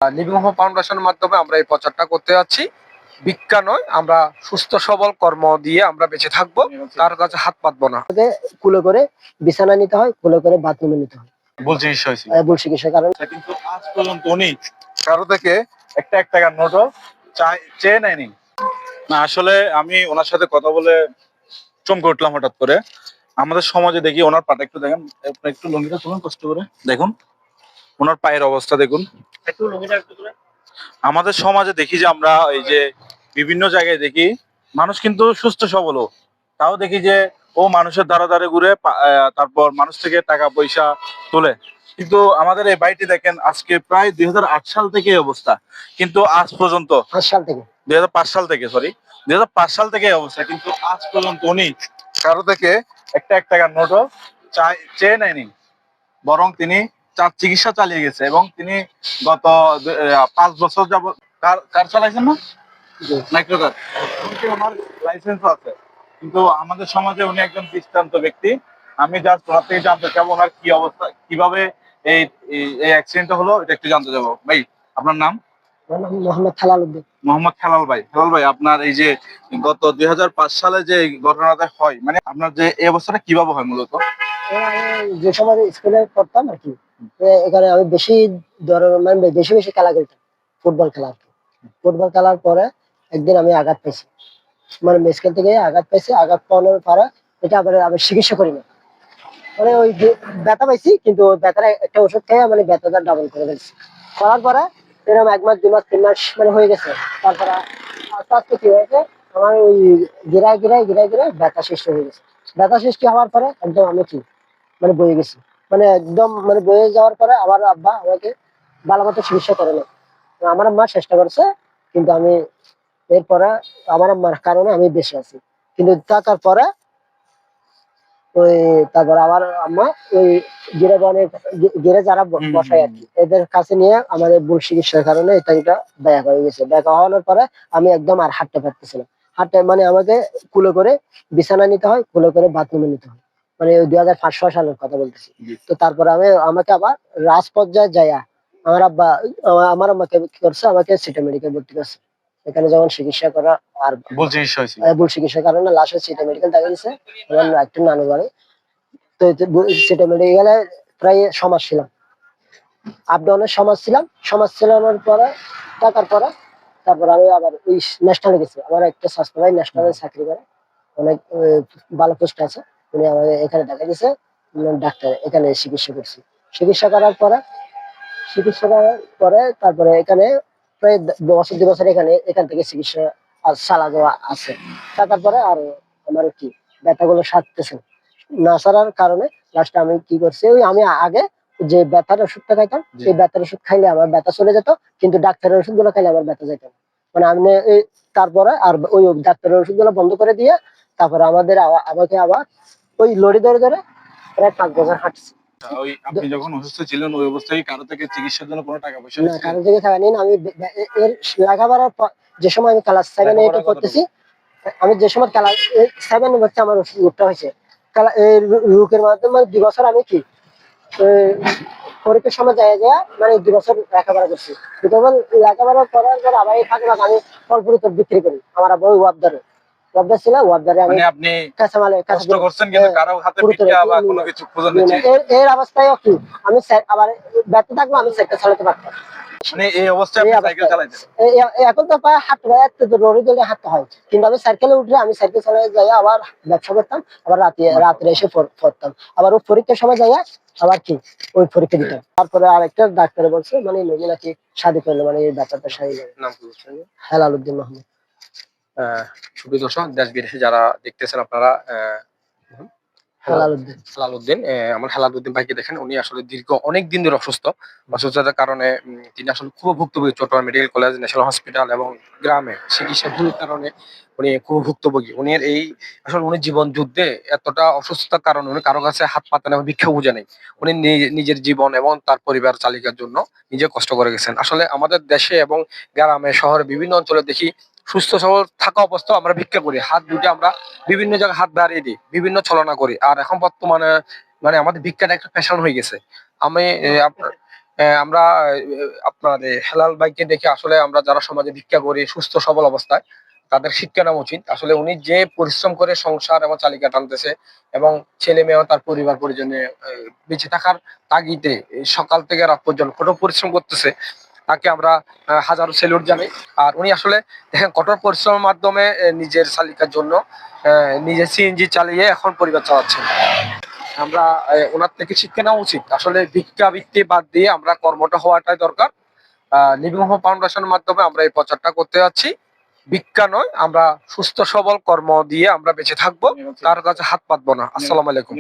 Living home ফাউন্ডেশনের মাধ্যমে আমরা এই প্রচারটা করতে যাচ্ছি। ভিক্ষা নয়, আমরা সুস্থ সবল কর্ম দিয়ে আমরা বেঁচে থাকবো, কারো কাছে হাত পাতবো না। কুলো করে বিছানা নিতে হয়, কুলো করে বাথরুমে নিতে হয়। ভুল চিকিৎসা হয়েছিল। ভুল চিকিৎসার কারণে কিন্তু আজ পর্যন্ত উনি কারো থেকে একটা এক টাকার নোটও চেয়ে নেয়নি। না, আসলে আমি ওনার সাথে কথা বলে চমকে উঠলাম হঠাৎ করে। আমাদের সমাজে দেখি ওনার পাটা একটু দেখেন, একটু লুঙ্গিটা তুলুন কষ্ট করে, দেখুন ওনার পায়ের অবস্থা দেখুন। একটু লুঙ্গিটা একটু তুলে। আমাদের সমাজে দেখি যে আমরা এই যে বিভিন্ন জায়গায় দেখি মানুষ কিন্তু সুস্থ সবল, তাও দেখি যে ও মানুষের ধারে ধারে ঘুরে তারপর মানুষ থেকে টাকা পয়সা তোলে। কিন্তু আমাদের এই বাড়িটি দেখেন আজকে প্রায় 2008 সাল থেকে এই অবস্থা, কিন্তু আজ পর্যন্ত 5 সাল থেকে 2005 সাল থেকে সরি 2005 সাল থেকে এই অবস্থা, কিন্তু আজ পর্যন্ত উনি কারো থেকে একটা এক টাকার নোটও চেয়ে নেয়নি, বরং তিনি তার চিকিৎসা চালিয়ে গেছে। এবং তিনি গত 5 বছর যাবত কার চালাইছেন না মাইক্রোকার, ওনার লাইসেন্স আছে। কিন্তু আমাদের সমাজে উনি একজন দৃষ্টান্ত ব্যক্তি। আমি জাস্ট ওনার থেকে জানতে চাবো ওনার কি অবস্থা, কিভাবে এই অ্যাক্সিডেন্টটা হলো, এটা একটু জানতে যাবো। ভাই আপনার নাম? মোহাম্মদ হেলাল উদ্দিন। মোহাম্মদ হেলাল ভাই। হেলাল ভাই, আপনার এই যে গত 2005 সালে যে ঘটনাটা হয়, মানে আপনার যে এই অবস্থাটা কিভাবে হয় মূলত? যে সময় স্কুলে পড়তাম আর কি, এখানে আমি বেশি মানে বেশি বেশি খেলা খেলতাম, ফুটবল খেলা আর কি। ফুটবল খেলার পরে একদিন আমি আঘাত পাইছি, মানে মেস খেলতে গিয়ে আঘাত পাইছি। আঘাত পাওয়ানোর পরে এটা আবার চিকিৎসা করি না, মানে ওই ব্যথা পাইছি, কিন্তু ব্যথার একটা ওষুধ খেয়ে মানে ব্যথাটা ডাবল করে ফেলছি। করার পরে এরকম 1 মাস 2 মাস 3 মাস মানে হয়ে গেছে। তারপরে আস্তে আস্তে কি হয়েছে, আমার ওই গিরায় ব্যথা সৃষ্টি হয়ে গেছে। ব্যথা সৃষ্টি হওয়ার পরে একদম আমি কি মানে বয়ে গেছি, মানে একদম মানে বয়ে যাওয়ার পরে আমার আব্বা আমাকে ভালো মতো চিকিৎসা করে না। আমার আম্মা চেষ্টা করছে, কিন্তু আমি এরপরে আমার আম্মার কারণে আমি বেঁচে আছি। কিন্তু থাকার পরে ওই তারপর আমার আম্মা ওই গিরে যারা বসায় আর কি, এদের কাছে নিয়ে আমাদের ভুল চিকিৎসার কারণে এটা ব্যাক হয়ে গেছে। ব্যাক হওয়ানোর পরে আমি একদম আর হাঁটতে পারতেছিলাম। হাঁটতে মানে আমাকে কুলো করে বিছানা নিতে হয়, কুলো করে বাথরুমে নিতে হয়। মানে ওই 2005 সালের কথা বলতেছি। তো তারপরে আমাকে আবার রাজপর্যায়ে যাইয়া আমার আব্বা আমার আম্মাকে কি করছে, আমাকে সিটি মেডিকেল ভর্তি করছে। এখানে যখন চিকিৎসা করা আর ভুল চিকিৎসা হয়েছিল। ভুল চিকিৎসার কারণে লাস্টে সিটি মেডিকেল দেখা গেছে আমার একটা নানু বাড়ি। তো সিটি মেডিকেলে প্রায় সমাজ ছিলাম, আপ ডাউনের সমাজ ছিলামের পরে টাকার পরে তারপর আমি আবার ওই ন্যাশনালে গেছি। আমার একটা স্বাস্থ্য ভাই ন্যাশনালে চাকরি করে, অনেক ভালো পোস্ট আছে। উনি আমাকে এখানে দেখা দিয়েছে, ডাক্তার এখানে চিকিৎসা করার পরে তারপরে এখানে প্রায় বছর 2 বছর এখান থেকে চিকিৎসা চালা দেওয়া আছে। থাকার পরে আর আমার কি ব্যথাগুলো সারতেছে না, সারার কারণে লাস্টে আমি কি করছি, ওই আমি আগে যে ব্যথার ওষুধটা খাইতাম, সেই ব্যথার ওষুধ খাইলে আমার ব্যথা চলে যেত, কিন্তু ডাক্তারের ওষুধ গুলো খাইলে আমার ব্যথা যেত না। মানে আমি তারপরে আর ওই ডাক্তারের ওষুধ গুলো বন্ধ করে দিয়ে তারপরে আমাকে আবার ওই লড়ি ধরে ধরে প্রায় 5 বছর হাঁটছি। ওই আপনি যখন অসুস্থ ছিলেন ওই অবস্থায় কারো থেকে চিকিৎসার জন্য কোনো টাকা পয়সা না, কারো থেকে টাকা নিন। আমি এর লেখাপড়ার যে সময় আমি ক্লাস 7 8 করতেছি, আমি যে সময় ক্লাস 7 হচ্ছে আমার রোগটা হয়েছে, রোগের মাধ্যমে 2 বছর আমি কি পরীক্ষার সময় যায় মানে 2 বছর লেখাপড়া করছি। লেখাপড়া করার পর আবার এই ফাঁকে আমি ফলফুল বিক্রি করি। আমার বই ওয়াবদার ছিল, ওয়াবদারে আমি মানে আপনি কষ্ট করছেন কিন্তু কারো হাতে ভিক্ষা বা কোনো কিছু খোঁজা নিচ্ছে। এর অবস্থায় কি আমি আবার ব্যর্থ থাকবো, আমি সাইকেল চালাতে পারতাম। মানে এই অবস্থায় আপনি সাইকেল চালাইতেন? এখন তো প্রায় হাঁটতে হয়, কিন্তু আমি সাইকেলে উঠলে আমি সাইকেল চালাই যাই আবার ব্যবসা করতাম, আবার রাত্রে এসে পড়তাম, আবার ওই পরীক্ষার সময় যাই আবার কি ওই পরীক্ষা দিতাম। তারপরে আরেকটা ডাক্তারে বলছে মানে নবী নাকি শাদী করলে মানে এই ব্যাপারটা সারি যাবে। নাম কি বলছেন? হেলাল উদ্দিন মাহমুদ। সুপ্রিয় দর্শক, দেশ বিদেশে যারা দেখতেছেন আপনারা, হেলাল উদ্দিন আমার হেলাল উদ্দিন ভাইকে দেখেন, উনি আসলে দীর্ঘ অনেক দিন ধরে অসুস্থতার কারণে তিনি আসলে খুব ভুক্তভোগী। Chattogram medical college, national hospital এবং গ্রামে চিকিৎসাধীনের কারণে উনি খুব ভুক্তভোগী। উনি জীবন যুদ্ধে এতটা অসুস্থতার কারণে উনি কারো কাছে হাত পাতেন এবং ভিক্ষা বুঝে নেই। উনি নিজের জীবন এবং তার পরিবার চালিকার জন্য নিজে কষ্ট করে গেছেন। আসলে আমাদের দেশে এবং গ্রামে শহরে বিভিন্ন অঞ্চলে দেখি সুস্থ সবল থাকা অবস্থায় আমরা ভিক্ষা করি, হাত দুটো আমরা বিভিন্ন জায়গায় হাত বাড়িয়ে দিই, বিভিন্ন ছলনা করি। আর এখন বর্তমানে মানে আমাদের ভিক্ষাটা একটা ফ্যাশন হয়ে গেছে। আমি আপনার আমরা আপনার হেলাল ভাইকে দেখে আসলে আমরা যারা সমাজে ভিক্ষা করি সুস্থ সবল অবস্থায় তাদের শিক্ষা নেওয়া উচিত। আসলে উনি যে পরিশ্রম করে সংসার এবং চালিকা টানতেছে এবং ছেলে মেয়ে ও তার পরিবার পরিজনে বেঁচে থাকার তাগিদে এই সকাল থেকে রাত পর্যন্ত কঠোর পরিশ্রম করতেছে, তাকে আমরা হাজারো স্যালুট জানাই। আর উনি আসলে দেখেন কঠোর পরিশ্রমের মাধ্যমে নিজের চালিকার জন্য নিজে সিএনজি চালিয়ে এখন পরিবার চালাচ্ছেন। আমরা ওনার থেকে শিক্ষা নেওয়া উচিত। আসলে ভিক্ষাবৃত্তি বাদ দিয়ে আমরা কর্মটা হওয়াটাই দরকার। লিভিং হোম ফাউন্ডেশনের মাধ্যমে আমরা এই প্রচারটা করতে যাচ্ছি। ভিক্ষা নয়, আমরা সুস্থ সবল কর্ম দিয়ে আমরা বেঁচে থাকবো, কারো কাছে হাত পাতবো না। আসসালামু আলাইকুম।